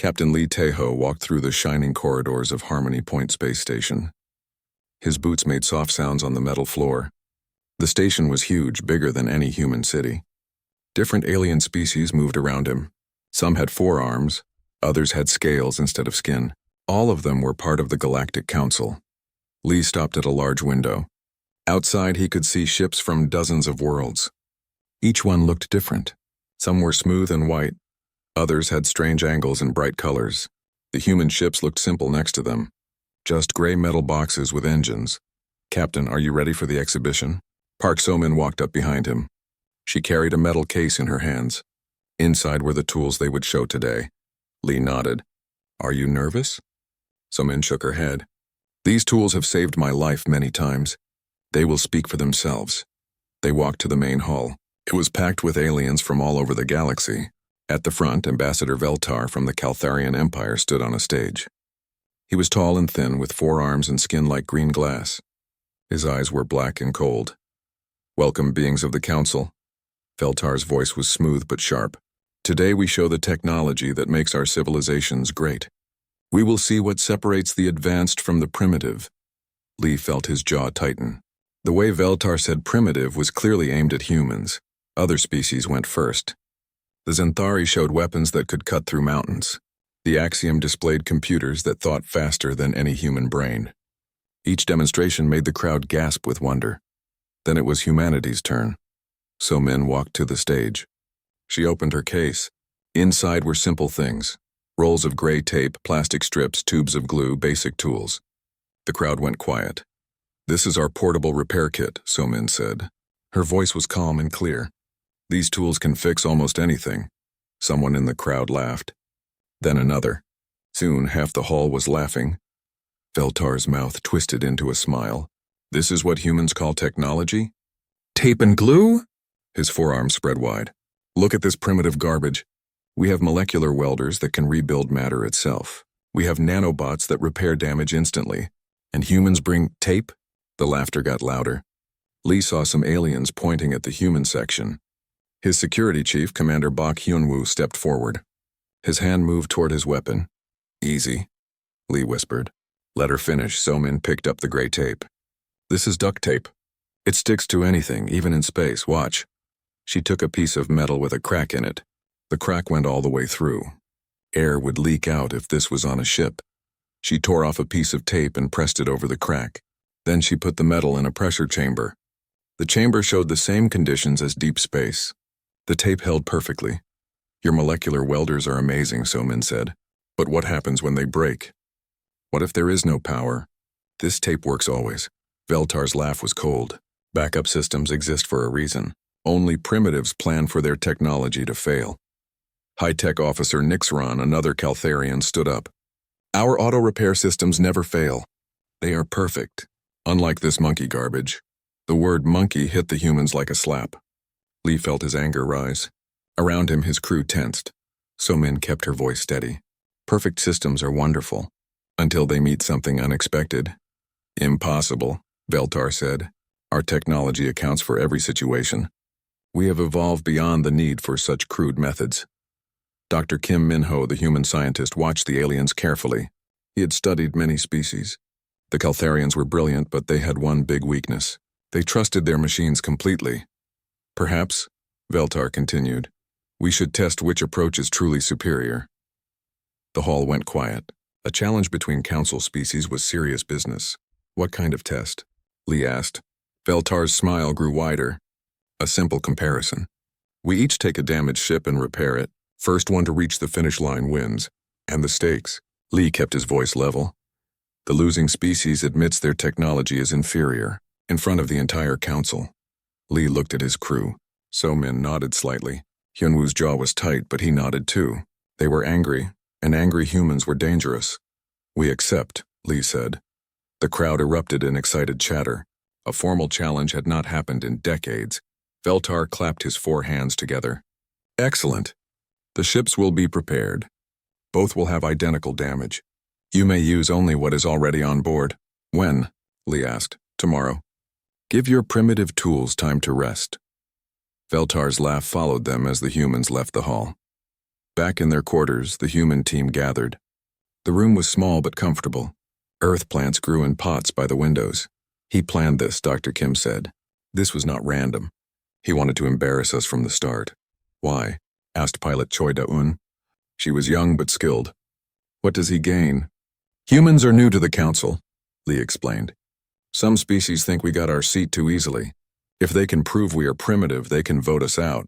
Captain Lee Teho walked through the shining corridors of Harmony Point Space Station. His boots made soft sounds on the metal floor. The station was huge, bigger than any human city. Different alien species moved around him. Some had 4 arms, others had scales instead of skin. All of them were part of the Galactic Council. Lee stopped at a large window. Outside, he could see ships from dozens of worlds. Each one looked different. Some were smooth and white. Others had strange angles and bright colors. The human ships looked simple next to them. Just gray metal boxes with engines. "Captain, are you ready for the exhibition?" Park So-min walked up behind him. She carried a metal case in her hands. Inside were the tools they would show today. Lee nodded. "Are you nervous?" So-min shook her head. "These tools have saved my life many times. They will speak for themselves." They walked to the main hall. It was packed with aliens from all over the galaxy. At the front, Ambassador Veltar from the Caltharian Empire stood on a stage. He was tall and thin, with 4 arms and skin like green glass. His eyes were black and cold. "Welcome, beings of the Council." Veltar's voice was smooth but sharp. "Today we show the technology that makes our civilizations great. We will see what separates the advanced from the primitive." Lee felt his jaw tighten. The way Veltar said primitive was clearly aimed at humans. Other species went first. The Xanthari showed weapons that could cut through mountains. The Axiom displayed computers that thought faster than any human brain. Each demonstration made the crowd gasp with wonder. Then it was humanity's turn. So-min walked to the stage. She opened her case. Inside were simple things: rolls of gray tape, plastic strips, tubes of glue, basic tools. The crowd went quiet. "This is our portable repair kit," So-min said. Her voice was calm and clear. "These tools can fix almost anything." Someone in the crowd laughed. Then another. Soon half the hall was laughing. Veltar's mouth twisted into a smile. "This is what humans call technology?" "Tape and glue?" His forearms spread wide. "Look at this primitive garbage. We have molecular welders that can rebuild matter itself. We have nanobots that repair damage instantly. And humans bring tape?" The laughter got louder. Lee saw some aliens pointing at the human section. His security chief, Commander Bak Hyunwoo, stepped forward. His hand moved toward his weapon. "Easy," Lee whispered. "Let her finish." So-min picked up the gray tape. "This is duct tape. It sticks to anything, even in space. Watch." She took a piece of metal with a crack in it. The crack went all the way through. Air would leak out if this was on a ship. She tore off a piece of tape and pressed it over the crack. Then she put the metal in a pressure chamber. The chamber showed the same conditions as deep space. The tape held perfectly. "Your molecular welders are amazing," So-min said. "But what happens when they break? What if there is no power?" "This tape works always." Veltar's laugh was cold. "Backup systems exist for a reason. Only primitives plan for their technology to fail." High-tech officer Nixron, another Caltharian, stood up. "Our auto-repair systems never fail. They are perfect, unlike this monkey garbage." The word monkey hit the humans like a slap. Lee felt his anger rise. Around him, his crew tensed. So-min kept her voice steady. "Perfect systems are wonderful, until they meet something unexpected." "Impossible," Veltar said. "Our technology accounts for every situation. We have evolved beyond the need for such crude methods." Dr. Kim Min-ho, the human scientist, watched the aliens carefully. He had studied many species. The Caltharians were brilliant, but they had one big weakness. They trusted their machines completely. "Perhaps," Veltar continued, "we should test which approach is truly superior." The hall went quiet. A challenge between council species was serious business. "What kind of test?" Lee asked. Veltar's smile grew wider. "A simple comparison. We each take a damaged ship and repair it. First one to reach the finish line wins. And the stakes." Lee kept his voice level. "The losing species admits their technology is inferior, in front of the entire council." Lee looked at his crew. So-min nodded slightly. Hyunwoo's jaw was tight, but he nodded too. They were angry, and angry humans were dangerous. "We accept," Lee said. The crowd erupted in excited chatter. A formal challenge had not happened in decades. Veltar clapped his 4 hands together. "Excellent. The ships will be prepared. Both will have identical damage. You may use only what is already on board." "When?" Lee asked. "Tomorrow. Give your primitive tools time to rest." Veltar's laugh followed them as the humans left the hall. Back in their quarters, the human team gathered. The room was small but comfortable. Earth plants grew in pots by the windows. He planned this, Dr. Kim said. This was not random. He wanted to embarrass us from the start. Why? Asked pilot Choi Da-un. She was young but skilled. What does he gain? Humans are new to the council, Lee explained. Some species think we got our seat too easily. If they can prove we are primitive, they can vote us out.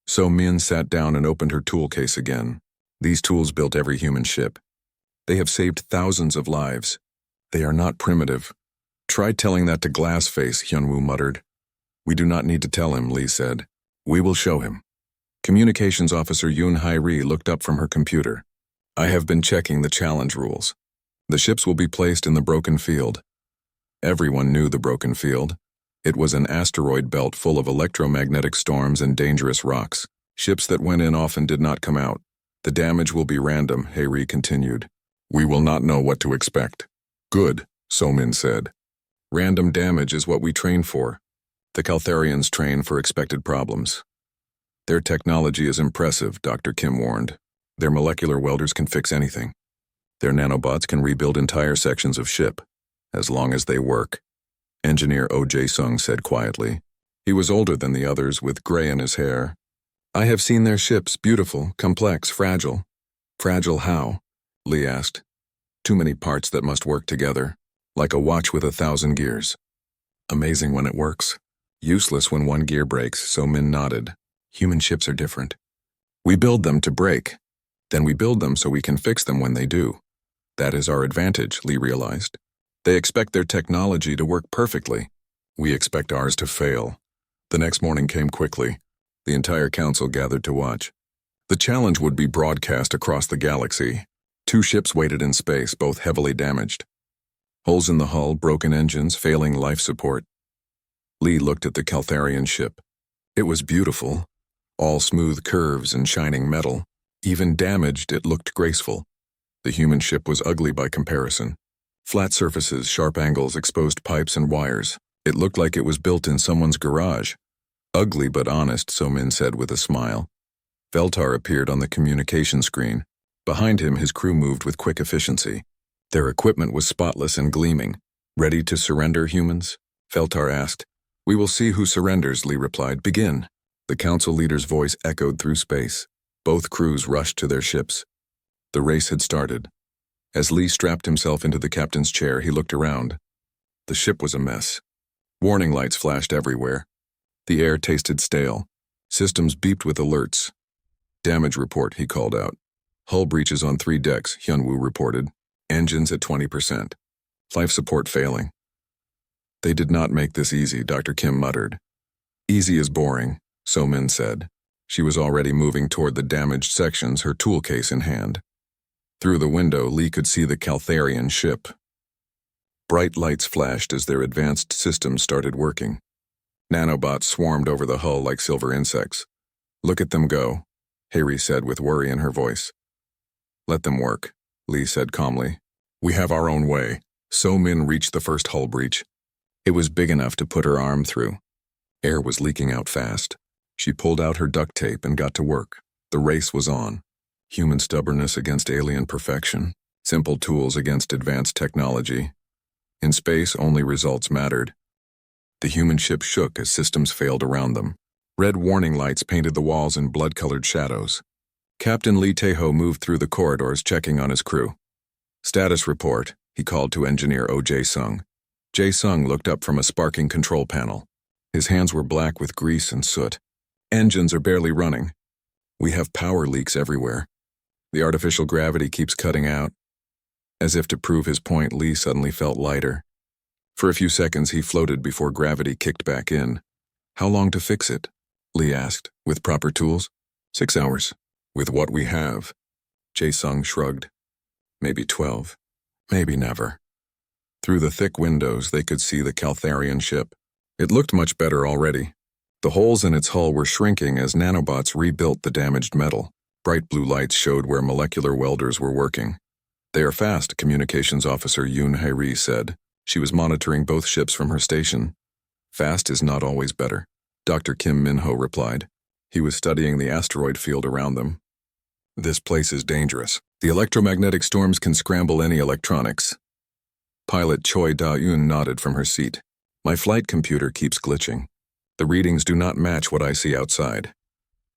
So Min sat down and opened her tool case again. These tools built every human ship. They have saved thousands of lives. They are not primitive. Try telling that to Glassface, Hyunwoo muttered. We do not need to tell him, Lee said. We will show him. Communications Officer Yoon Hae-ri looked up from her computer. I have been checking the challenge rules. The ships will be placed in the broken field. Everyone knew the broken field. It was an asteroid belt full of electromagnetic storms and dangerous rocks. Ships that went in often did not come out. The damage will be random, Hae-ri continued. We will not know what to expect. Good, So-min said. Random damage is what we train for. The Caltharians train for expected problems. Their technology is impressive, Dr. Kim warned. Their molecular welders can fix anything. Their nanobots can rebuild entire sections of ship, as long as they work. Engineer Oh Jae-sung said quietly. He was older than the others, with gray in his hair. I have seen their ships, beautiful, complex, fragile. Fragile how? Lee asked. Too many parts that must work together, like a watch with 1,000 gears. Amazing when it works. Useless when one gear breaks, So Min nodded. Human ships are different. We build them to break. Then we build them so we can fix them when they do. That is our advantage, Lee realized. They expect their technology to work perfectly. We expect ours to fail. The next morning came quickly. The entire council gathered to watch. The challenge would be broadcast across the galaxy. 2 ships waited in space, both heavily damaged. Holes in the hull, broken engines, failing life support. Lee looked at the Caltharian ship. It was beautiful. All smooth curves and shining metal. Even damaged, it looked graceful. The human ship was ugly by comparison. Flat surfaces, sharp angles, exposed pipes and wires. It looked like it was built in someone's garage. Ugly but honest, So-min said with a smile. Veltar appeared on the communication screen. Behind him, his crew moved with quick efficiency. Their equipment was spotless and gleaming. Ready to surrender, humans? Veltar asked. We will see who surrenders, Lee replied. Begin. The council leader's voice echoed through space. Both crews rushed to their ships. The race had started. As Lee strapped himself into the captain's chair, he looked around. The ship was a mess. Warning lights flashed everywhere. The air tasted stale. Systems beeped with alerts. Damage report, he called out. Hull breaches on 3 decks, Hyunwoo reported. Engines at 20%. Life support failing. They did not make this easy, Dr. Kim muttered. Easy is boring, So-min said. She was already moving toward the damaged sections, her tool case in hand. Through the window, Lee could see the Caltharian ship. Bright lights flashed as their advanced systems started working. Nanobots swarmed over the hull like silver insects. Look at them go, Hae-ri said with worry in her voice. Let them work, Lee said calmly. We have our own way. So-min reached the first hull breach. It was big enough to put her arm through. Air was leaking out fast. She pulled out her duct tape and got to work. The race was on. Human stubbornness against alien perfection. Simple tools against advanced technology. In space, only results mattered. The human ship shook as systems failed around them. Red warning lights painted the walls in blood-colored shadows. Captain Lee Tae-ho moved through the corridors, checking on his crew. Status report, he called to engineer Oh Jae-sung. Jae-sung looked up from a sparking control panel. His hands were black with grease and soot. Engines are barely running. We have power leaks everywhere. The artificial gravity keeps cutting out. As if to prove his point, Lee suddenly felt lighter. For a few seconds, he floated before gravity kicked back in. How long to fix it? Lee asked. With proper tools? 6 hours. With what we have. Jae-sung shrugged. Maybe 12. Maybe never. Through the thick windows, they could see the Caltharian ship. It looked much better already. The holes in its hull were shrinking as nanobots rebuilt the damaged metal. Bright blue lights showed where molecular welders were working. They are fast, Communications Officer Yoon Hae-ri said. She was monitoring both ships from her station. Fast is not always better, Dr. Kim Min-ho replied. He was studying the asteroid field around them. This place is dangerous. The electromagnetic storms can scramble any electronics. Pilot Choi Da-yoon nodded from her seat. My flight computer keeps glitching. The readings do not match what I see outside.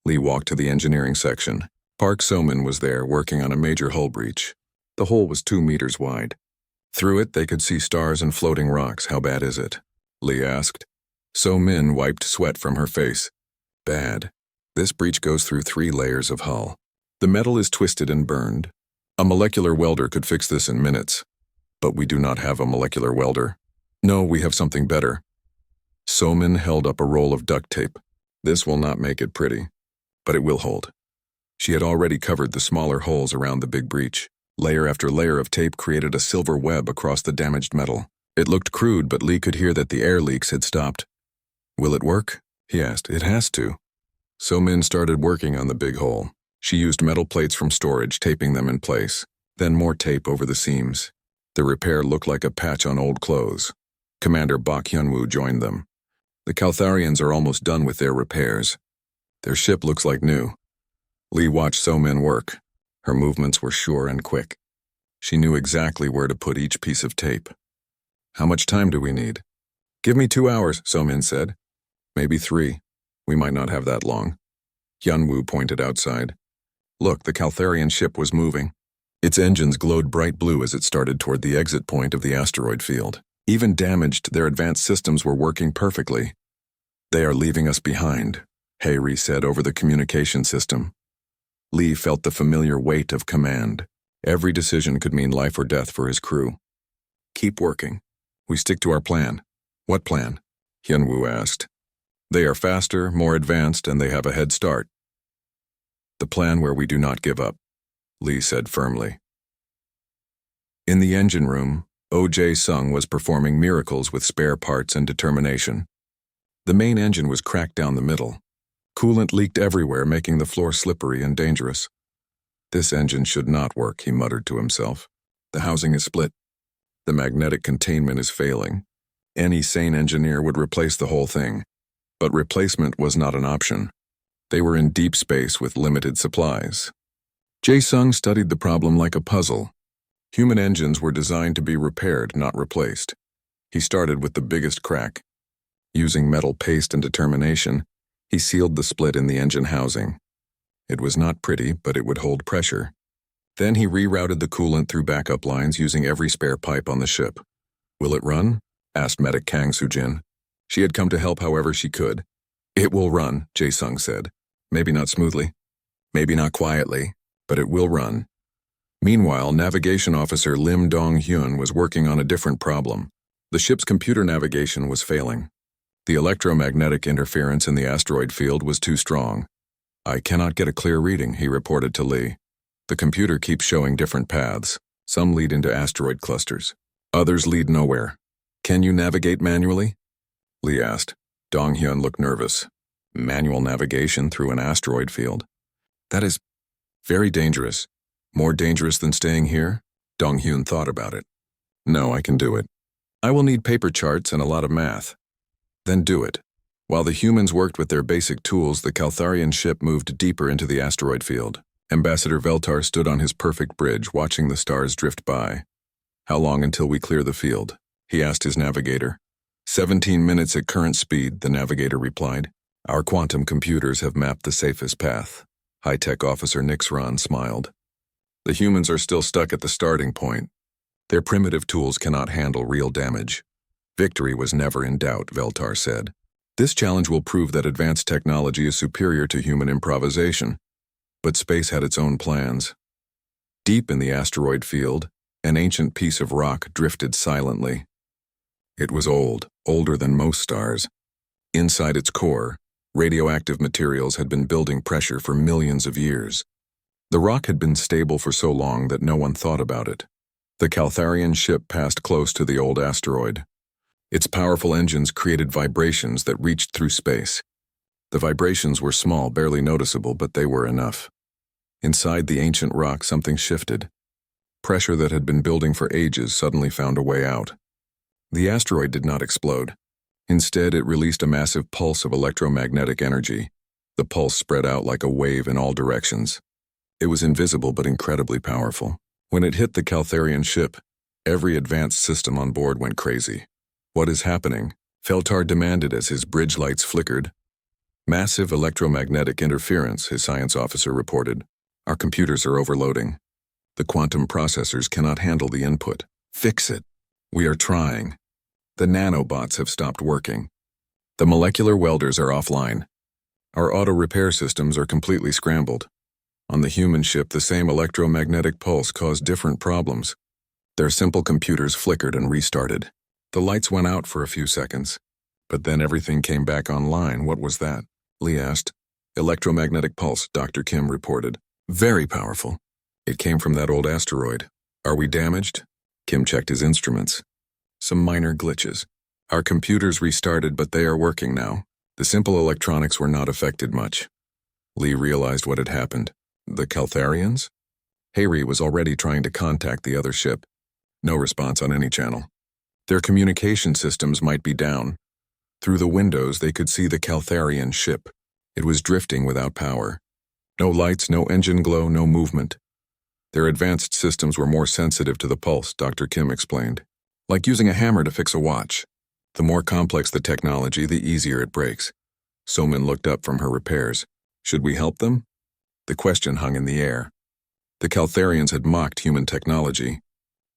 Lee walked to the engineering section. Park So-min was there working on a major hull breach. The hole was 2 meters wide. Through it, they could see stars and floating rocks. How bad is it? Lee asked. So-min wiped sweat from her face. Bad. This breach goes through 3 layers of hull. The metal is twisted and burned. A molecular welder could fix this in minutes. But we do not have a molecular welder. No, we have something better. So-min held up a roll of duct tape. This will not make it pretty, but it will hold. She had already covered the smaller holes around the big breach. Layer after layer of tape created a silver web across the damaged metal. It looked crude, but Lee could hear that the air leaks had stopped. Will it work? He asked. It has to. So-min started working on the big hole. She used metal plates from storage, taping them in place. Then more tape over the seams. The repair looked like a patch on old clothes. Commander Bak Hyun-woo joined them. The Caltharians are almost done with their repairs. Their ship looks like new. Lee watched So-min work. Her movements were sure and quick. She knew exactly where to put each piece of tape. How much time do we need? Give me 2 hours, So-min said. Maybe 3. We might not have that long. Hyun-woo pointed outside. Look, the Caltharian ship was moving. Its engines glowed bright blue as it started toward the exit point of the asteroid field. Even damaged, their advanced systems were working perfectly. They are leaving us behind, Hayri said over the communication system. Lee felt the familiar weight of command. Every decision could mean life or death for his crew. Keep working. We stick to our plan. What plan? Hyun-woo asked. They are faster, more advanced, and they have a head start. The plan where we do not give up, Lee said firmly. In the engine room, O.J. Sung was performing miracles with spare parts and determination. The main engine was cracked down the middle. Coolant leaked everywhere, making the floor slippery and dangerous. This engine should not work, he muttered to himself. The housing is split. The magnetic containment is failing. Any sane engineer would replace the whole thing. But replacement was not an option. They were in deep space with limited supplies. Jae-sung studied the problem like a puzzle. Human engines were designed to be repaired, not replaced. He started with the biggest crack. Using metal paste and determination, he sealed the split in the engine housing. It was not pretty, but it would hold pressure. Then he rerouted the coolant through backup lines using every spare pipe on the ship. Will it run? Asked medic Kang Soo-jin. She had come to help however she could. It will run, Jae-sung said. Maybe not smoothly, maybe not quietly, but it will run. Meanwhile, Navigation Officer Lim Dong-hyun was working on a different problem. The ship's computer navigation was failing. The electromagnetic interference in the asteroid field was too strong. I cannot get a clear reading, he reported to Lee. The computer keeps showing different paths. Some lead into asteroid clusters. Others lead nowhere. Can you navigate manually? Lee asked. Dong-hyun looked nervous. Manual navigation through an asteroid field. That is very dangerous. More dangerous than staying here? Dong-hyun thought about it. No, I can do it. I will need paper charts and a lot of math. Then do it. While the humans worked with their basic tools, the Caltharian ship moved deeper into the asteroid field. Ambassador Veltar stood on his perfect bridge, watching the stars drift by. How long until we clear the field? He asked his navigator. 17 minutes at current speed, the navigator replied. Our quantum computers have mapped the safest path. High-tech officer Nixron smiled. The humans are still stuck at the starting point. Their primitive tools cannot handle real damage. Victory was never in doubt, Veltar said. This challenge will prove that advanced technology is superior to human improvisation. But space had its own plans. Deep in the asteroid field, an ancient piece of rock drifted silently. It was old, older than most stars. Inside its core, radioactive materials had been building pressure for millions of years. The rock had been stable for so long that no one thought about it. The Caltharian ship passed close to the old asteroid. Its powerful engines created vibrations that reached through space. The vibrations were small, barely noticeable, but they were enough. Inside the ancient rock, something shifted. Pressure that had been building for ages suddenly found a way out. The asteroid did not explode. Instead, it released a massive pulse of electromagnetic energy. The pulse spread out like a wave in all directions. It was invisible but incredibly powerful. When it hit the Caltharian ship, every advanced system on board went crazy. "What is happening?" Feltar demanded as his bridge lights flickered. "Massive electromagnetic interference," his science officer reported. "Our computers are overloading. The quantum processors cannot handle the input. Fix it." "We are trying." "The nanobots have stopped working. The molecular welders are offline. Our auto repair systems are completely scrambled." On the human ship, the same electromagnetic pulse caused different problems. Their simple computers flickered and restarted. The lights went out for a few seconds, but then everything came back online. "What was that?" Lee asked. "Electromagnetic pulse," Dr. Kim reported. "Very powerful. It came from that old asteroid. Are we damaged?" Kim checked his instruments. "Some minor glitches. Our computers restarted, but they are working now. The simple electronics were not affected much." Lee realized what had happened. The Caltharians? Hayri was already trying to contact the other ship. No response on any channel. Their communication systems might be down. Through the windows, they could see the Caltharian ship. It was drifting without power. No lights, no engine glow, no movement. Their advanced systems were more sensitive to the pulse, Dr. Kim explained. Like using a hammer to fix a watch. The more complex the technology, the easier it breaks. Somin looked up from her repairs. Should we help them? The question hung in the air. The Caltharians had mocked human technology.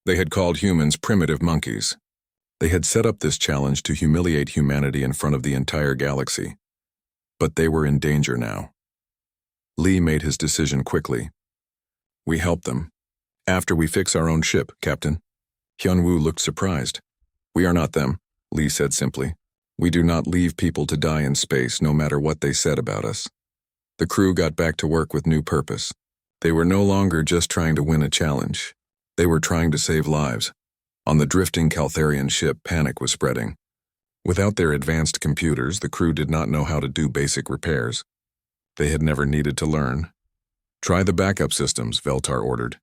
They had called humans primitive monkeys. They had set up this challenge to humiliate humanity in front of the entire galaxy. But they were in danger now. Lee made his decision quickly. "We help them. After we fix our own ship, Captain." Hyunwoo looked surprised. "We are not them," Lee said simply. "We do not leave people to die in space, no matter what they said about us." The crew got back to work with new purpose. They were no longer just trying to win a challenge. They were trying to save lives. On the drifting Caltharian ship, panic was spreading. Without their advanced computers, the crew did not know how to do basic repairs. They had never needed to learn. "Try the backup systems," Veltar ordered.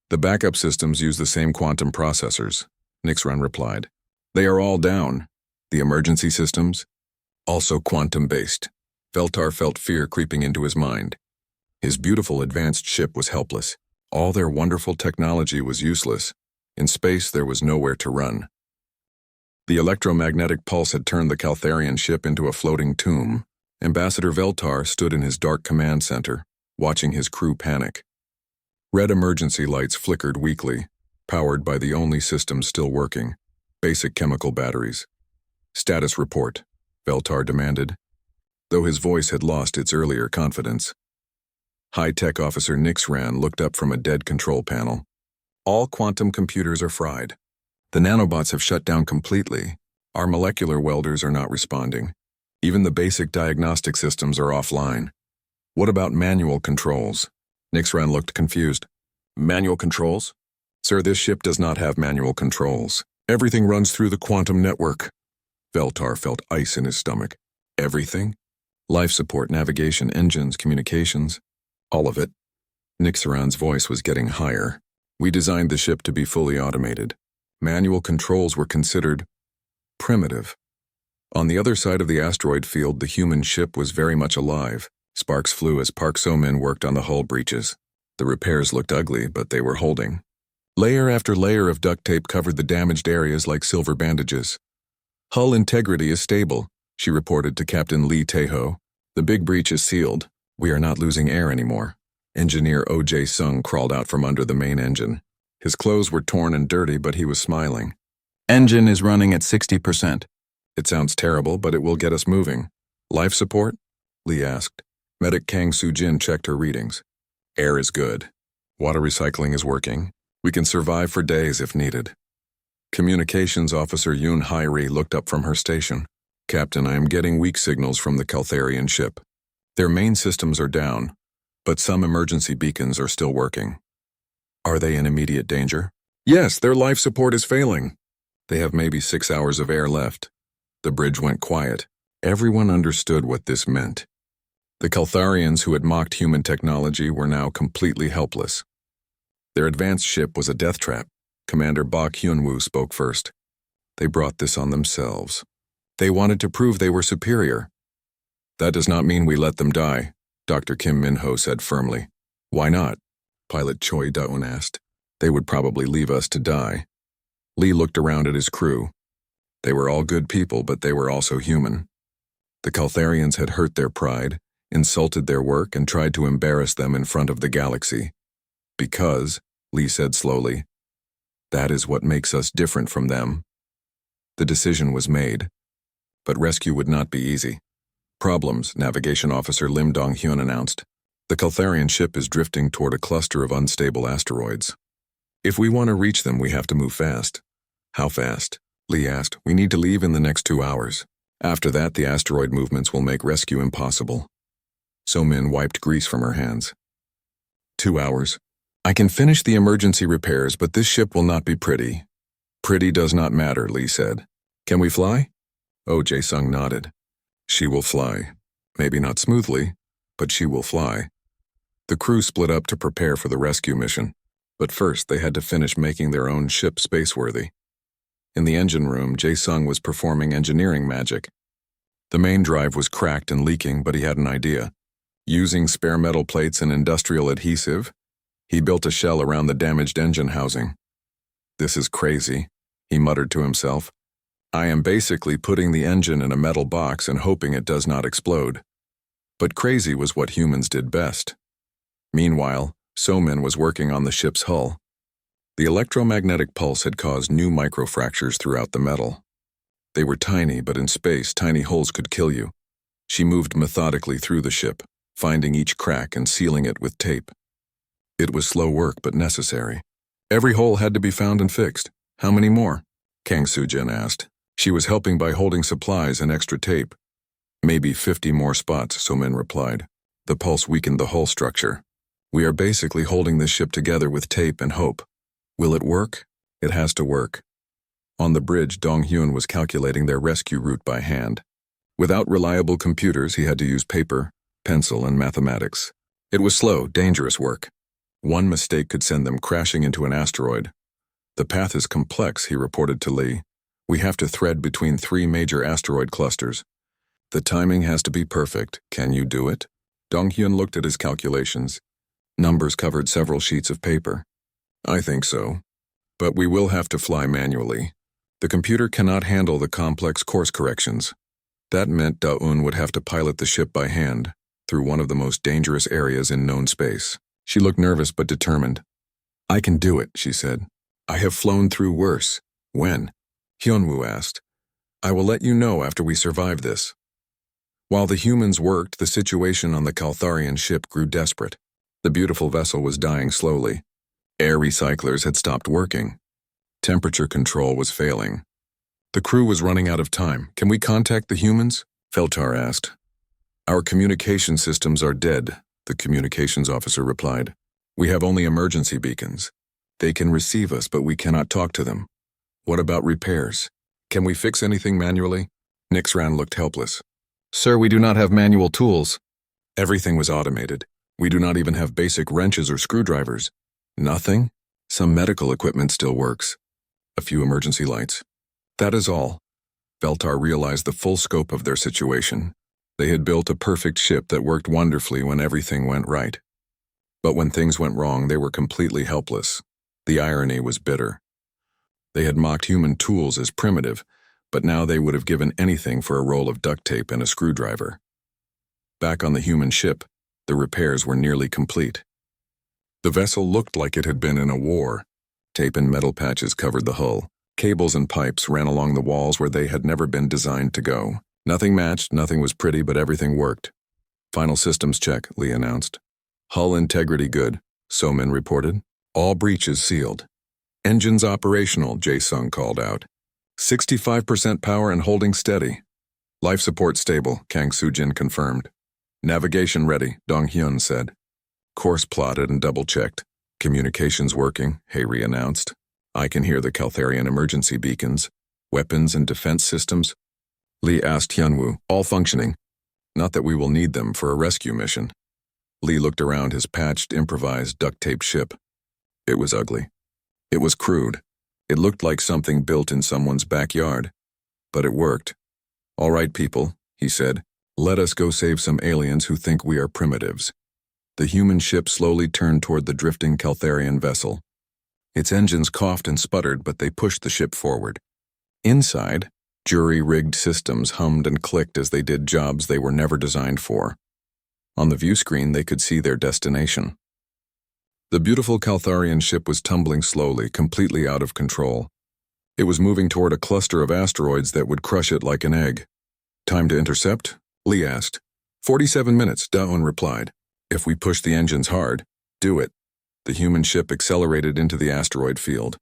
"The backup systems use the same quantum processors," Nixran replied. "They are all down. The emergency systems? Also quantum-based." Veltar felt fear creeping into his mind. His beautiful advanced ship was helpless. All their wonderful technology was useless. In space, there was nowhere to run. The electromagnetic pulse had turned the Caltharian ship into a floating tomb. Ambassador Veltar stood in his dark command center, watching his crew panic. Red emergency lights flickered weakly, powered by the only systems still working, basic chemical batteries. "Status report," Veltar demanded, though his voice had lost its earlier confidence. High-tech officer Nixran looked up from a dead control panel. "All quantum computers are fried. The nanobots have shut down completely. Our molecular welders are not responding. Even the basic diagnostic systems are offline." "What about manual controls?" Nixran looked confused. "Manual controls?" "Sir, this ship does not have manual controls. Everything runs through the quantum network." Veltar felt ice in his stomach. "Everything?" "Life support, navigation, engines, communications. All of it." Nixran's voice was getting higher. "We designed the ship to be fully automated. Manual controls were considered primitive. On the other side of the asteroid field, the human ship was very much alive. Sparks flew as Park So-min worked on the hull breaches. The repairs looked ugly, but they were holding. Layer after layer of duct tape covered the damaged areas like silver bandages. "Hull integrity is stable," she reported to Captain Lee Taeho. "The big breach is sealed. We are not losing air anymore." Engineer O.J. Sung crawled out from under the main engine. His clothes were torn and dirty, but he was smiling. "Engine is running at 60%. It sounds terrible, but it will get us moving." "Life support?" Lee asked. Medic Kang Soo-jin checked her readings. "Air is good. Water recycling is working. We can survive for days if needed." Communications Officer Yoon Hairi looked up from her station. "Captain, I am getting weak signals from the Caltharian ship. Their main systems are down, but some emergency beacons are still working." "Are they in immediate danger?" "Yes, their life support is failing. They have maybe 6 hours of air left." The bridge went quiet. Everyone understood what this meant. The Caltharians who had mocked human technology were now completely helpless. Their advanced ship was a death trap. Commander Bok Hyunwoo spoke first. "They brought this on themselves. They wanted to prove they were superior." "That does not mean we let them die," Dr. Kim Min-ho said firmly. Why not? Pilot Choi Daun asked. They would probably leave us to die. Lee looked around at his crew. They were all good people, but they were also human. The Caltharians had hurt their pride, insulted their work, and tried to embarrass them in front of the galaxy. Because, Lee said slowly, that is what makes us different from them. The decision was made. But rescue would not be easy. Problems, Navigation Officer Lim Dong-hyun announced. The Caltharian ship is drifting toward a cluster of unstable asteroids. If we want to reach them, we have to move fast. How fast? Lee asked. We need to leave in the next 2 hours. After that, the asteroid movements will make rescue impossible. So-min wiped grease from her hands. 2 hours. I can finish the emergency repairs, but this ship will not be pretty. Pretty does not matter, Lee said. Can we fly? Oh, Jae-sung nodded. She will fly. Maybe not smoothly, but she will fly. The crew split up to prepare for the rescue mission, but first they had to finish making their own ship spaceworthy. In the engine room, Jae-sung was performing engineering magic. The main drive was cracked and leaking, but he had an idea. Using spare metal plates and industrial adhesive, he built a shell around the damaged engine housing. This is crazy, he muttered to himself. I am basically putting the engine in a metal box and hoping it does not explode. But crazy was what humans did best. Meanwhile, So-min was working on the ship's hull. The electromagnetic pulse had caused new microfractures throughout the metal. They were tiny, but in space, tiny holes could kill you. She moved methodically through the ship, finding each crack and sealing it with tape. It was slow work, but necessary. Every hole had to be found and fixed. How many more? Kang Soo-jin asked. She was helping by holding supplies and extra tape. Maybe 50 more spots, So-min replied. The pulse weakened the hull structure. We are basically holding this ship together with tape and hope. Will it work? It has to work. On the bridge, Dong-hyun was calculating their rescue route by hand. Without reliable computers, he had to use paper, pencil, and mathematics. It was slow, dangerous work. One mistake could send them crashing into an asteroid. The path is complex, he reported to Lee. We have to thread between 3 major asteroid clusters. The timing has to be perfect. Can you do it? Dong-hyun looked at his calculations. Numbers covered several sheets of paper. I think so. But we will have to fly manually. The computer cannot handle the complex course corrections. That meant Daun would have to pilot the ship by hand, through one of the most dangerous areas in known space. She looked nervous but determined. I can do it, she said. I have flown through worse. When? Hyunwoo asked. I will let you know after we survive this. While the humans worked, the situation on the Caltharian ship grew desperate. The beautiful vessel was dying slowly. Air recyclers had stopped working. Temperature control was failing. The crew was running out of time. Can we contact the humans? Feltar asked. Our communication systems are dead, the communications officer replied. We have only emergency beacons. They can receive us, but we cannot talk to them. What about repairs? Can we fix anything manually? Nixran looked helpless. Sir, we do not have manual tools. Everything was automated. We do not even have basic wrenches or screwdrivers. Nothing? Some medical equipment still works. A few emergency lights. That is all. Beltar realized the full scope of their situation. They had built a perfect ship that worked wonderfully when everything went right. But when things went wrong, they were completely helpless. The irony was bitter. They had mocked human tools as primitive, but now they would have given anything for a roll of duct tape and a screwdriver. Back on the human ship, the repairs were nearly complete. The vessel looked like it had been in a war. Tape and metal patches covered the hull. Cables and pipes ran along the walls where they had never been designed to go. Nothing matched, nothing was pretty, but everything worked. Final systems check, Lee announced. Hull integrity good, So-min reported. All breaches sealed. Engines operational, Jae-sung called out. 65% power and holding steady. Life support stable, Kang Soo-jin confirmed. Navigation ready, Dong-hyun said. Course plotted and double-checked. Communications working, Haeri announced. I can hear the Caltharian emergency beacons. Weapons and defense systems. Lee asked Hyunwoo, all functioning. Not that we will need them for a rescue mission. Lee looked around his patched, improvised, duct-tape ship. It was ugly. It was crude. It looked like something built in someone's backyard. But it worked. All right, people, he said. Let us go save some aliens who think we are primitives. The human ship slowly turned toward the drifting Caltharian vessel. Its engines coughed and sputtered, but they pushed the ship forward. Inside, jury-rigged systems hummed and clicked as they did jobs they were never designed for. On the view screen, they could see their destination. The beautiful Caltharian ship was tumbling slowly, completely out of control. It was moving toward a cluster of asteroids that would crush it like an egg. "Time to intercept?" Lee asked. 47 minutes, Daun replied. "If we push the engines hard, do it." The human ship accelerated into the asteroid field.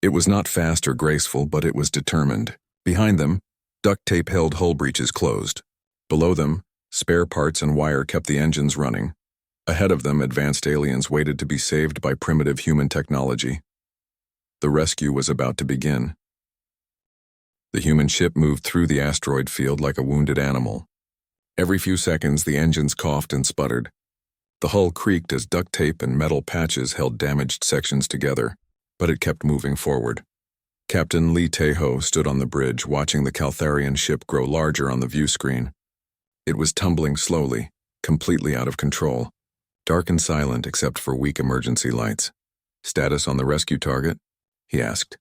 It was not fast or graceful, but it was determined. Behind them, duct tape held hull breaches closed. Below them, spare parts and wire kept the engines running. Ahead of them, advanced aliens waited to be saved by primitive human technology. The rescue was about to begin. The human ship moved through the asteroid field like a wounded animal. Every few seconds, the engines coughed and sputtered. The hull creaked as duct tape and metal patches held damaged sections together, but it kept moving forward. Captain Lee Taeho stood on the bridge, watching the Caltharian ship grow larger on the view screen. It was tumbling slowly, completely out of control, dark and silent except for weak emergency lights. "Status on the rescue target?" he asked.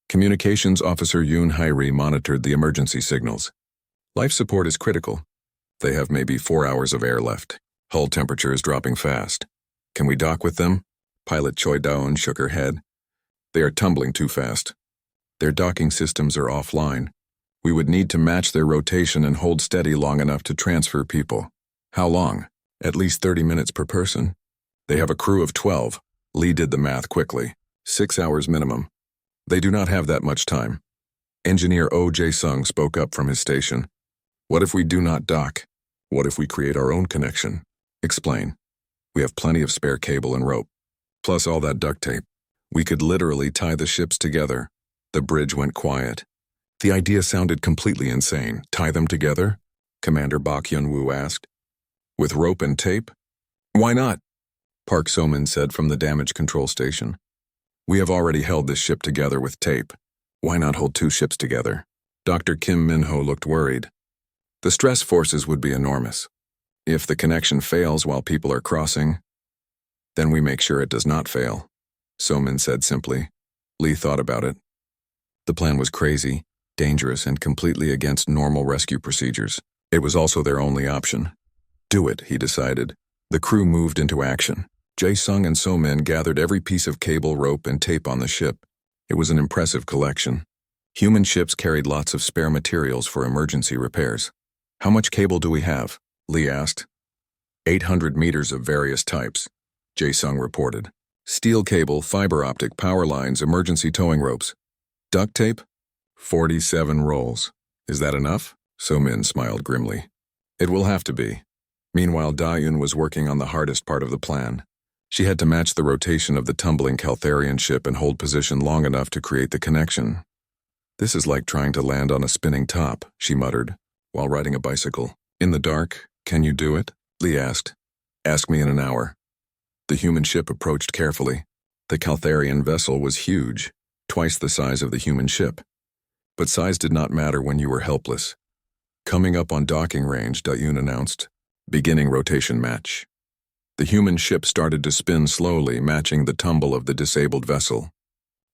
Communications Officer Yoon Hairi monitored the emergency signals. "Life support is critical. They have maybe 4 hours of air left. Hull temperature is dropping fast. Can we dock with them?" Pilot Choi Daon shook her head. "They are tumbling too fast. Their docking systems are offline. We would need to match their rotation and hold steady long enough to transfer people." "How long?" "At least 30 minutes per person. They have a crew of 12. Lee did the math quickly. 6 hours minimum. They do not have that much time." Engineer Oh Jae-sung spoke up from his station. "What if we do not dock? What if we create our own connection?" "Explain." "We have plenty of spare cable and rope, plus all that duct tape. We could literally tie the ships together." The bridge went quiet. The idea sounded completely insane. "Tie them together?" Commander Bak Hyun-woo asked. "With rope and tape?" "Why not?" Park So-min said from the damage control station. "We have already held this ship together with tape. Why not hold 2 ships together?" Dr. Kim Min-ho looked worried. "The stress forces would be enormous. If the connection fails while people are crossing, then we make sure it does not fail," So-min said simply. Lee thought about it. The plan was crazy, dangerous, and completely against normal rescue procedures. It was also their only option. "Do it," he decided. The crew moved into action. Jae-sung and So-min gathered every piece of cable, rope, and tape on the ship. It was an impressive collection. Human ships carried lots of spare materials for emergency repairs. "How much cable do we have?" Lee asked. 800 meters of various types, Jae-sung reported. "Steel cable, fiber optic, power lines, emergency towing ropes. Duct tape? 47 rolls. Is that enough?" So-min smiled grimly. "It will have to be." Meanwhile, Da-yun was working on the hardest part of the plan. She had to match the rotation of the tumbling Caltharian ship and hold position long enough to create the connection. "This is like trying to land on a spinning top," she muttered, while riding a bicycle. "In the dark, can you do it?" Lee asked. "Ask me in an hour." The human ship approached carefully. The Caltharian vessel was huge, twice the size of the human ship. But size did not matter when you were helpless. "Coming up on docking range," Da-yun announced. "Beginning rotation match." The human ship started to spin slowly, matching the tumble of the disabled vessel.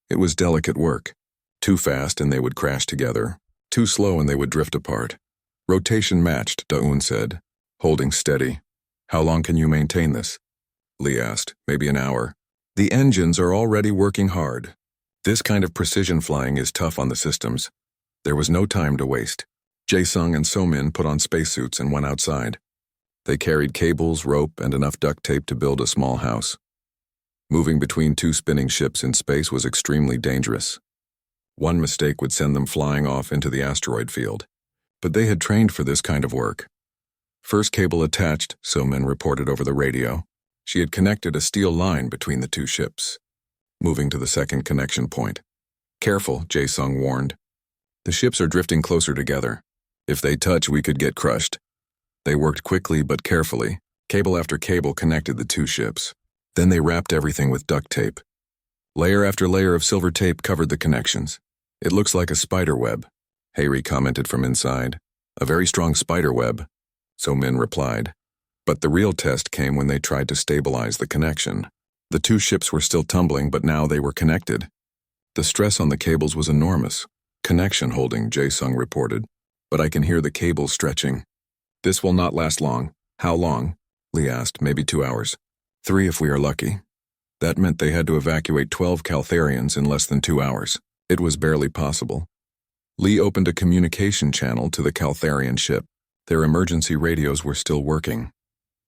It was delicate work. Too fast and they would crash together. Too slow and they would drift apart. "Rotation matched," Da-un said, holding steady. "How long can you maintain this?" Lee asked. "Maybe an hour." "The engines are already working hard. This kind of precision flying is tough on the systems." There was no time to waste. Jae-sung and So-min put on spacesuits and went outside. They carried cables, rope, and enough duct tape to build a small house. Moving between 2 spinning ships in space was extremely dangerous. One mistake would send them flying off into the asteroid field. But they had trained for this kind of work. "First cable attached," So-min reported over the radio. She had connected a steel line between the 2 ships. Moving to the second connection point. "Careful," Jae-sung warned. "The ships are drifting closer together. If they touch, we could get crushed." They worked quickly but carefully. Cable after cable connected the 2 ships. Then they wrapped everything with duct tape. Layer after layer of silver tape covered the connections. "It looks like a spider web," Hairi commented from inside. "A very strong spider web," So-min replied. But the real test came when they tried to stabilize the connection. The two ships were still tumbling, but now they were connected. The stress on the cables was enormous. Connection holding, Jae-sung reported. But I can hear the cables stretching. This will not last long. How long? Lee asked. Maybe 2 hours. 3 if we are lucky. That meant they had to evacuate 12 Caltharians in less than 2 hours. It was barely possible. Lee opened a communication channel to the Caltharian ship. Their emergency radios were still working.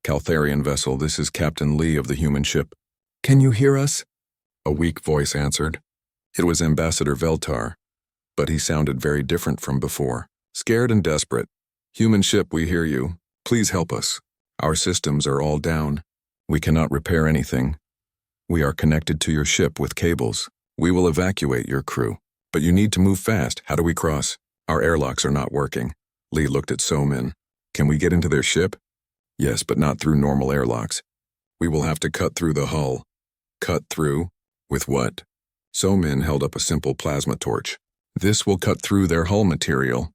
Caltharian vessel, this is Captain Lee of the human ship. Can you hear us? A weak voice answered. It was Ambassador Veltar, but he sounded very different from before. Scared and desperate. Human ship, we hear you. Please help us. Our systems are all down. We cannot repair anything. We are connected to your ship with cables. We will evacuate your crew. But you need to move fast. How do we cross? Our airlocks are not working. Lee looked at So-min. Can we get into their ship? Yes, but not through normal airlocks. We will have to cut through the hull. Cut through? With what? So-min held up a simple plasma torch. This will cut through their hull material.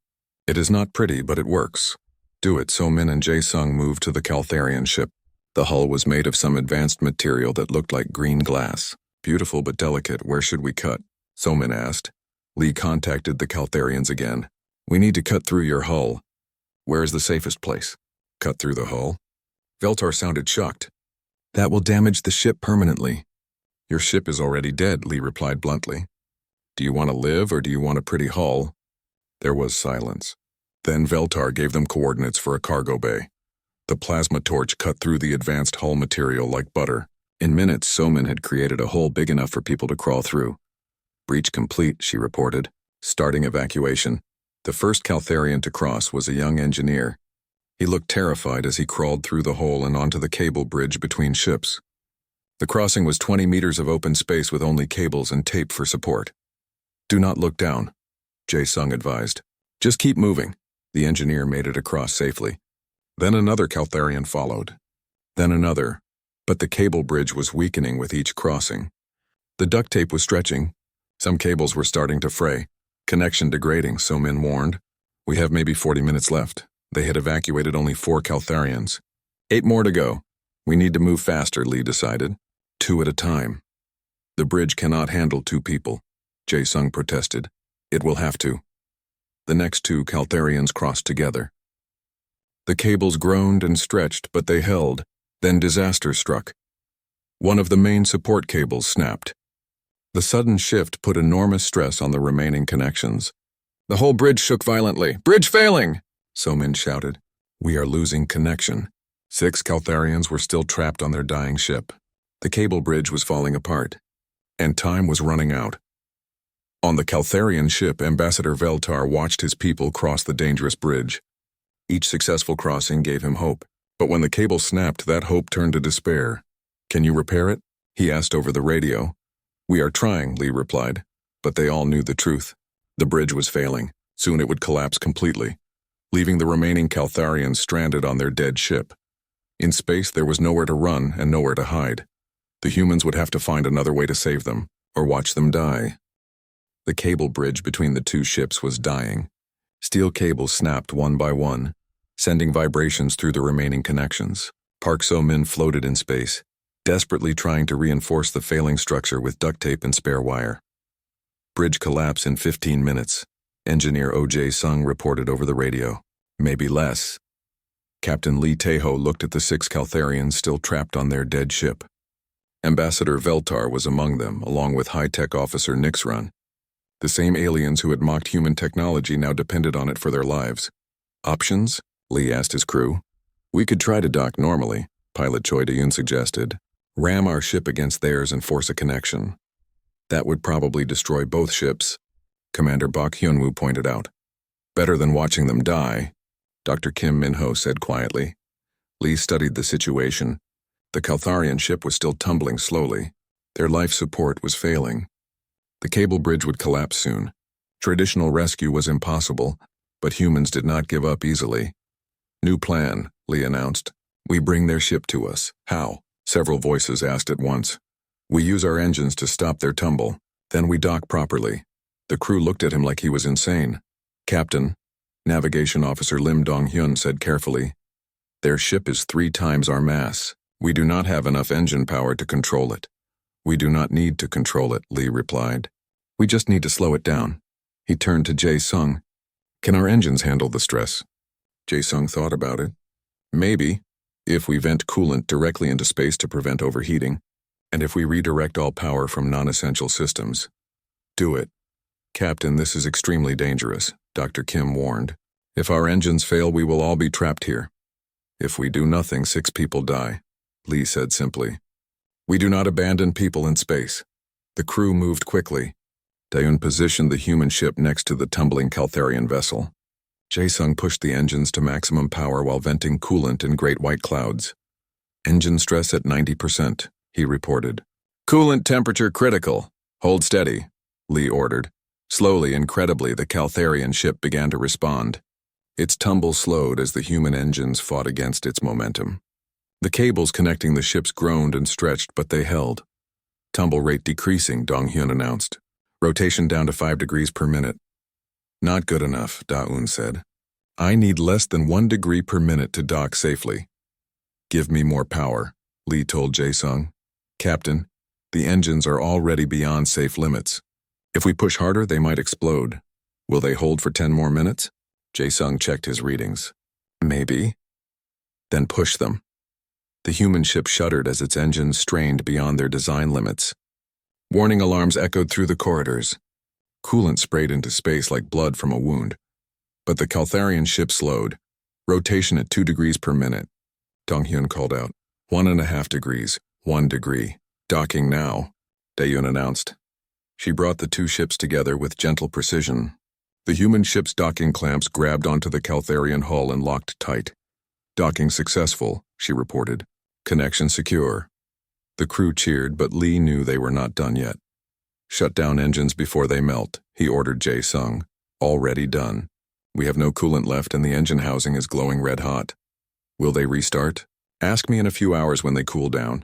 It is not pretty, but it works. Do it. So-min and Jae-sung moved to the Caltharian ship. The hull was made of some advanced material that looked like green glass. Beautiful but delicate. Where should we cut? So-min asked. Lee contacted the Caltharians again. We need to cut through your hull. Where is the safest place? Cut through the hull? Veltar sounded shocked. That will damage the ship permanently. Your ship is already dead, Lee replied bluntly. Do you want to live or do you want a pretty hull? There was silence. Then Veltar gave them coordinates for a cargo bay. The plasma torch cut through the advanced hull material like butter. In minutes, So-min had created a hole big enough for people to crawl through. Breach complete, she reported. Starting evacuation. The first Caltharian to cross was a young engineer. He looked terrified as he crawled through the hole and onto the cable bridge between ships. The crossing was 20 meters of open space with only cables and tape for support. Do not look down, Jae-sung advised. Just keep moving. The engineer made it across safely. Then another Caltharian followed. Then another. But the cable bridge was weakening with each crossing. The duct tape was stretching. Some cables were starting to fray. Connection degrading, So-min warned. We have maybe 40 minutes left. They had evacuated only 4 Caltharians. 8 more to go. We need to move faster, Lee decided. 2 at a time. The bridge cannot handle 2 people, Jae-sung protested. It will have to. The next 2 Caltharians crossed together. The cables groaned and stretched, but they held. Then disaster struck. One of the main support cables snapped. The sudden shift put enormous stress on the remaining connections. The whole bridge shook violently. Bridge failing! So-min shouted. We are losing connection. 6 Caltharians were still trapped on their dying ship. The cable bridge was falling apart. And time was running out. On the Caltharian ship, Ambassador Veltar watched his people cross the dangerous bridge. Each successful crossing gave him hope. But when the cable snapped, that hope turned to despair. Can you repair it? He asked over the radio. We are trying, Lee replied. But they all knew the truth. The bridge was failing. Soon it would collapse completely, leaving the remaining Caltharians stranded on their dead ship. In space, there was nowhere to run and nowhere to hide. The humans would have to find another way to save them, or watch them die. The cable bridge between the 2 ships was dying. Steel cables snapped one by one, sending vibrations through the remaining connections. Park So-min floated in space, desperately trying to reinforce the failing structure with duct tape and spare wire. Bridge collapse in 15 minutes. Engineer Oh Jae-sung reported over the radio. Maybe less. Captain Lee Tae-ho looked at the 6 Caltharians still trapped on their dead ship. Ambassador Veltar was among them, along with high-tech officer Nixrun. The same aliens who had mocked human technology now depended on it for their lives. Options? Lee asked his crew. We could try to dock normally, pilot Choi Do-yoon suggested. Ram our ship against theirs and force a connection. That would probably destroy both ships, Commander Bak Hyun-woo pointed out. Better than watching them die, Dr. Kim Min-ho said quietly. Lee studied the situation. The Caltharian ship was still tumbling slowly. Their life support was failing. The cable bridge would collapse soon. Traditional rescue was impossible, but humans did not give up easily. New plan, Lee announced. We bring their ship to us. How? Several voices asked at once. We use our engines to stop their tumble. Then we dock properly. The crew looked at him like he was insane. Captain, Navigation Officer Lim Dong-hyun said carefully. Their ship is 3 times our mass. We do not have enough engine power to control it. We do not need to control it, Lee replied. We just need to slow it down. He turned to Jae-sung. Can our engines handle the stress? Jae-sung thought about it. Maybe, if we vent coolant directly into space to prevent overheating, and if we redirect all power from non-essential systems. Do it. Captain, this is extremely dangerous, Dr. Kim warned. If our engines fail, we will all be trapped here. If we do nothing, 6 people die, Lee said simply. We do not abandon people in space. The crew moved quickly. Daeun positioned the human ship next to the tumbling Caltharian vessel. Jae-sung pushed the engines to maximum power while venting coolant in great white clouds. Engine stress at 90%, he reported. Coolant temperature critical. Hold steady, Lee ordered. Slowly, incredibly, the Caltharian ship began to respond. Its tumble slowed as the human engines fought against its momentum. The cables connecting the ships groaned and stretched, but they held. Tumble rate decreasing, Dong-hyun announced. Rotation down to 5 degrees per minute. Not good enough, Da-eun said. I need less than 1 degree per minute to dock safely. Give me more power, Lee told Jae-sung. Captain, the engines are already beyond safe limits. If we push harder, they might explode. Will they hold for 10 more minutes? Jae-sung checked his readings. Maybe. Then push them. The human ship shuddered as its engines strained beyond their design limits. Warning alarms echoed through the corridors. Coolant sprayed into space like blood from a wound. But the Caltharian ship slowed. Rotation at 2 degrees per minute. Dong-hyun called out. 1.5 degrees. 1 degree. Docking now, Daeun announced. She brought the 2 ships together with gentle precision. The human ship's docking clamps grabbed onto the Caltharian hull and locked tight. Docking successful, she reported. Connection secure. The crew cheered, but Lee knew they were not done yet. Shut down engines before they melt, he ordered Jae-sung. Already done. We have no coolant left and the engine housing is glowing red hot. Will they restart? Ask me in a few hours when they cool down.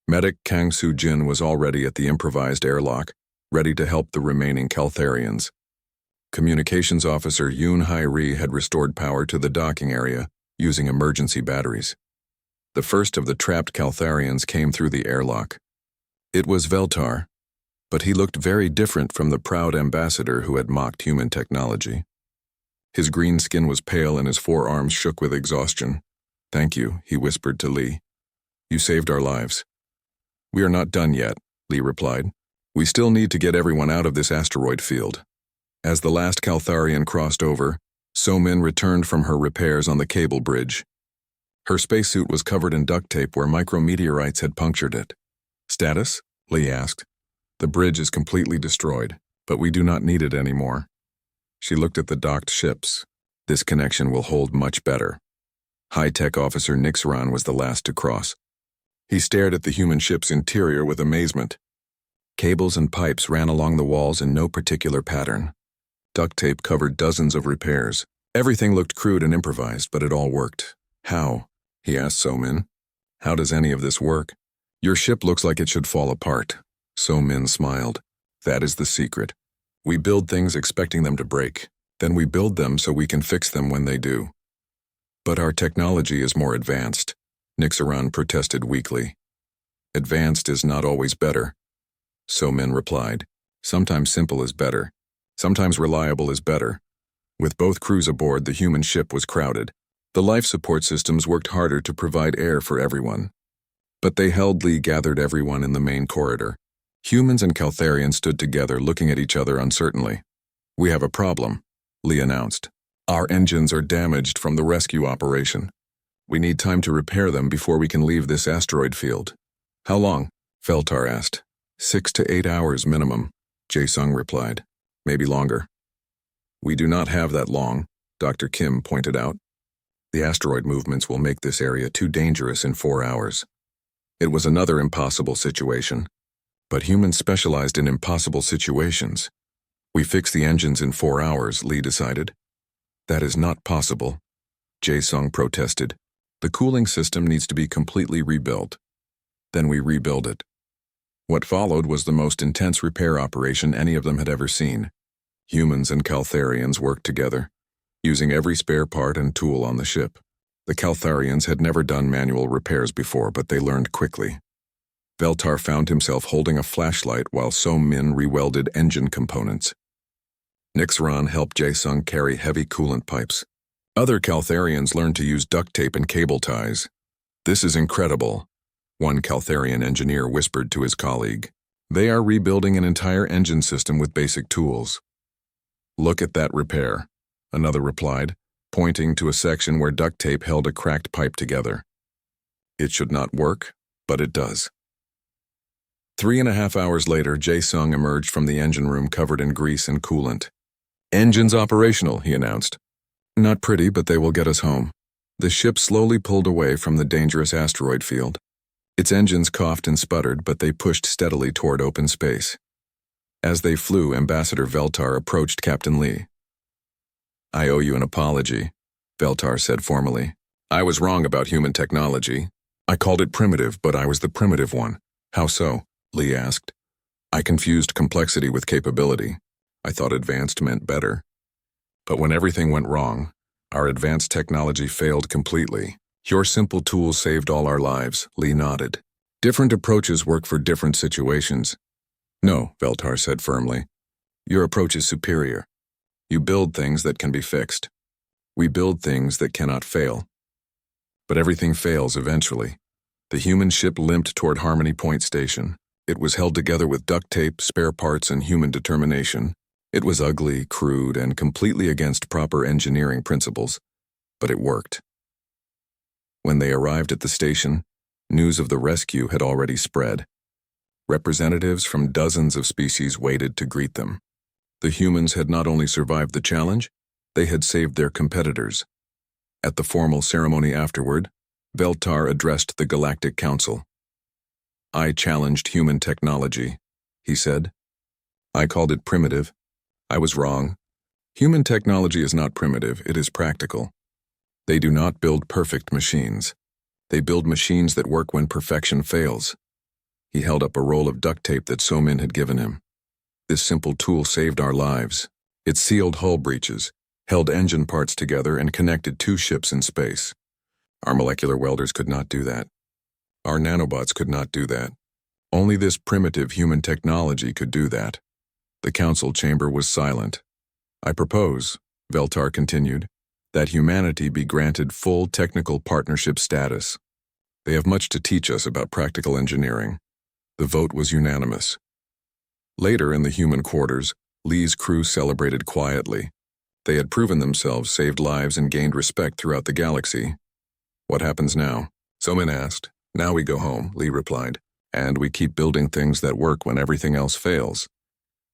Medic Kang Soo-jin was already at the improvised airlock, ready to help the remaining Caltharians. Communications officer Yoon Hae-ri had restored power to the docking area using emergency batteries. The first of the trapped Caltharians came through the airlock. It was Veltar, but he looked very different from the proud ambassador who had mocked human technology. His green skin was pale and his forearms shook with exhaustion. Thank you, he whispered to Lee. You saved our lives. We are not done yet, Lee replied. We still need to get everyone out of this asteroid field. As the last Caltharian crossed over, So-min returned from her repairs on the cable bridge. Her spacesuit was covered in duct tape where micrometeorites had punctured it. Status? Lee asked. The bridge is completely destroyed, but we do not need it anymore. She looked at the docked ships. This connection will hold much better. High-tech officer Nixaron was the last to cross. He stared at the human ship's interior with amazement. Cables and pipes ran along the walls in no particular pattern. Duct tape covered dozens of repairs. Everything looked crude and improvised, but it all worked. How? He asked So-min. How does any of this work? Your ship looks like it should fall apart. So-min smiled. That is the secret. We build things expecting them to break. Then we build them so we can fix them when they do. But our technology is more advanced, Nixaron protested weakly. Advanced is not always better. So-min replied. Sometimes simple is better. Sometimes reliable is better. With both crews aboard, the human ship was crowded. The life support systems worked harder to provide air for everyone. But they hurriedly gathered everyone in the main corridor. Humans and Caltharians stood together looking at each other uncertainly. We have a problem, Lee announced. Our engines are damaged from the rescue operation. We need time to repair them before we can leave this asteroid field. How long? Veltar asked. 6 to 8 hours minimum, Jae-sung replied. Maybe longer. We do not have that long, Dr. Kim pointed out. The asteroid movements will make this area too dangerous in 4 hours. It was another impossible situation. But humans specialized in impossible situations. We fix the engines in 4 hours, Lee decided. That is not possible, Jae-sung protested. The cooling system needs to be completely rebuilt. Then we rebuild it. What followed was the most intense repair operation any of them had ever seen. Humans and Caltharians worked together, using every spare part and tool on the ship. The Caltharians had never done manual repairs before, but they learned quickly. Veltar found himself holding a flashlight while So-Min rewelded engine components. Nixron helped Jae-Sung carry heavy coolant pipes. Other Caltharians learned to use duct tape and cable ties. "This is incredible," one Caltharian engineer whispered to his colleague. "They are rebuilding an entire engine system with basic tools." "Look at that repair," another replied, pointing to a section where duct tape held a cracked pipe together. "It should not work, but it does." 3.5 hours later, Jae-Sung emerged from the engine room covered in grease and coolant. "Engines operational," he announced. "Not pretty, but they will get us home." The ship slowly pulled away from the dangerous asteroid field. Its engines coughed and sputtered, but they pushed steadily toward open space. As they flew, Ambassador Veltar approached Captain Lee. "I owe you an apology," Veltar said formally. "I was wrong about human technology. I called it primitive, but I was the primitive one." "How so?" Lee asked. "I confused complexity with capability. I thought advanced meant better. But when everything went wrong, our advanced technology failed completely. Your simple tools saved all our lives," Lee nodded. "Different approaches work for different situations." "No," Veltar said firmly. "Your approach is superior. You build things that can be fixed. We build things that cannot fail. But everything fails eventually." The human ship limped toward Harmony Point Station. It was held together with duct tape, spare parts, and human determination. It was ugly, crude, and completely against proper engineering principles, but it worked. When they arrived at the station, news of the rescue had already spread. Representatives from dozens of species waited to greet them. The humans had not only survived the challenge, they had saved their competitors. At the formal ceremony afterward, Veltar addressed the Galactic Council. "I challenged human technology," he said. "I called it primitive. I was wrong. Human technology is not primitive, it is practical. They do not build perfect machines. They build machines that work when perfection fails." He held up a roll of duct tape that So-Min had given him. "This simple tool saved our lives. It sealed hull breaches, held engine parts together, and connected 2 ships in space. Our molecular welders could not do that. Our nanobots could not do that. Only this primitive human technology could do that." The council chamber was silent. "I propose," Veltar continued, "that humanity be granted full technical partnership status. They have much to teach us about practical engineering." The vote was unanimous. Later in the human quarters, Lee's crew celebrated quietly. They had proven themselves, saved lives, and gained respect throughout the galaxy. "What happens now?" So-Min asked. "Now we go home," Lee replied, "and we keep building things that work when everything else fails."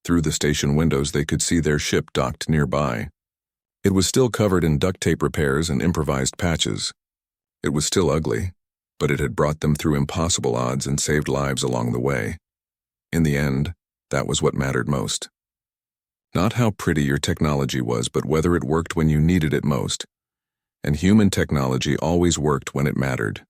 Through the station windows they could see their ship docked nearby. It was still covered in duct tape repairs and improvised patches. It was still ugly, but it had brought them through impossible odds and saved lives along the way. In the end, that was what mattered most. Not how pretty your technology was, but whether it worked when you needed it most. And human technology always worked when it mattered.